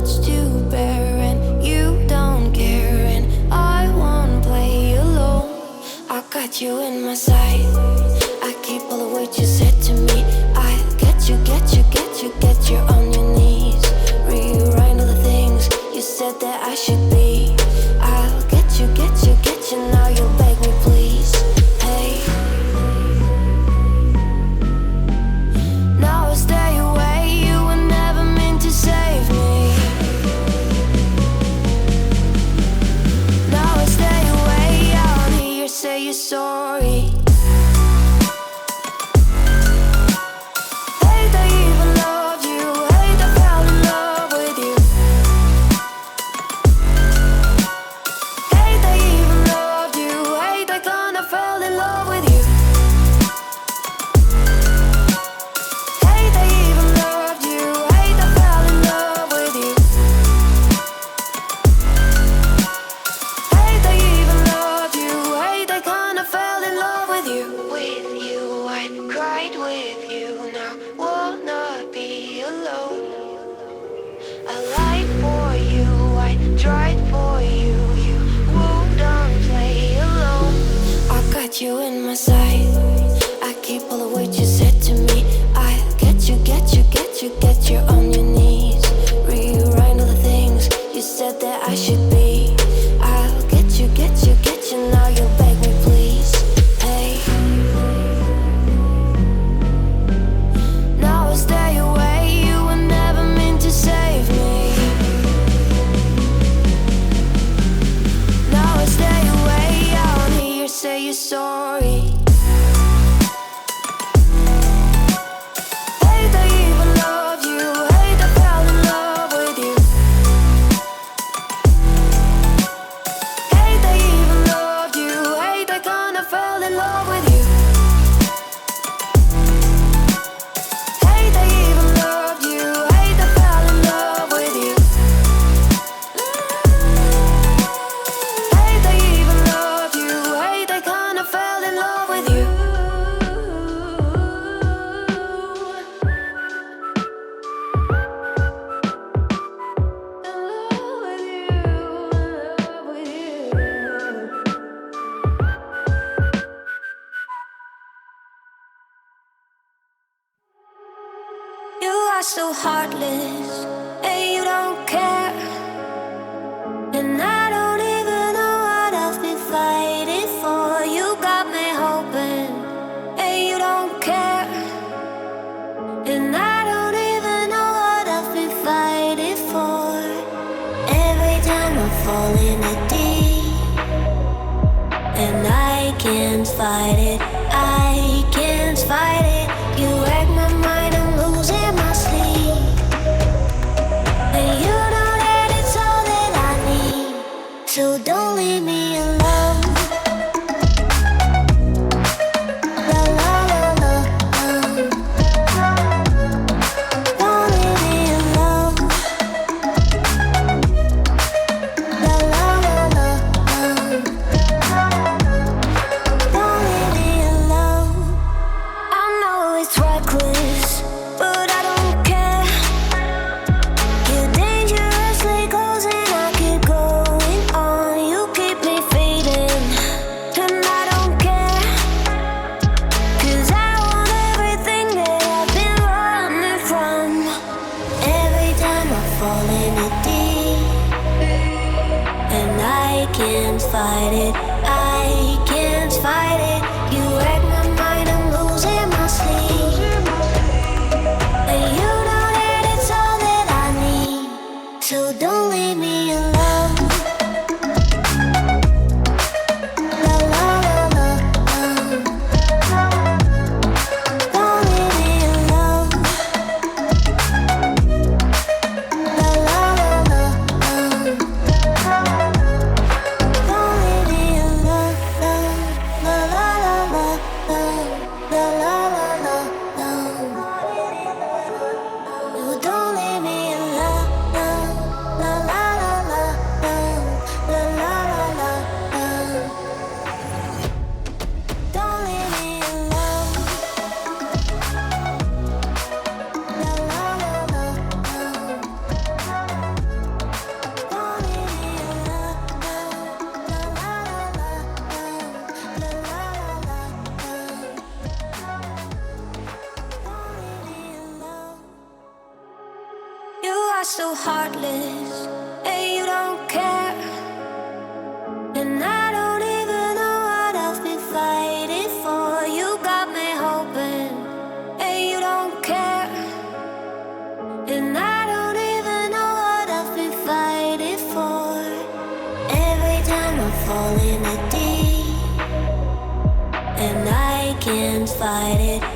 much to bear, and you don't care, and I won't play alone. I got you in my sight. I keep all the words you said to me. I get you, get you, get you, get you on your knees. Rewrite all the things you said that I should be. I'll get you, get you, get you. Now you'll beg me, please. Hey. Now I stay away. You were never meant to save me. Now I stay away. I wanna hear you say you're sorry. You in my sight. I keep all the words you said to me. I get you, get you, get you, get you on your knees. Rewrite all the things you said that I should be. I'll get you, get you, get you. Now you'll beg me, please. Hey. Now I stay away. You were never meant to save me. Now I stay away. I wanna hear you say you're sorry. Hate I even loved you. Hate I fell in love with you. Hate I even loved you. Hate I kinda fell in love with you. Hate I even loved you. Hate I fell in love with you. Hate I even loved you. Hate I kinda fell in love with you. You are so heartless, and you don't care. And I don't even know what I've been fighting for. You got me hoping, and you don't care. And I don't even know what I've been fighting for. Every time I fall in a deep, and I can't fight it, I can't fight it. You wreck my mind, I'm losing my sleep. And you know that it's all that I need. So don't leave me alone. La la la la. Don't leave me alone. La la la la. Don't leave me alone. I know it's reckless, but I don't care. You're dangerously close and I keep going on. You keep me fading, and I don't care. 'Cause I want everything that I've been running from. Every time I fall in it deep, and I can't fight it, I can't fight it. You wreck my mind, I'm losing my sleep. And you know that it's all that I need. So don't leave me alone. La la la la. Don't leave me alone. La la la la. Don't leave me alone. La la la la. La la la la. No, don't leave me alone. La heartless, and you don't care. And I don't even know what I've been fighting for. You got me hoping, and you don't care. And I don't even know what I've been fighting for. Every time I fall in the deep, and I can't fight it.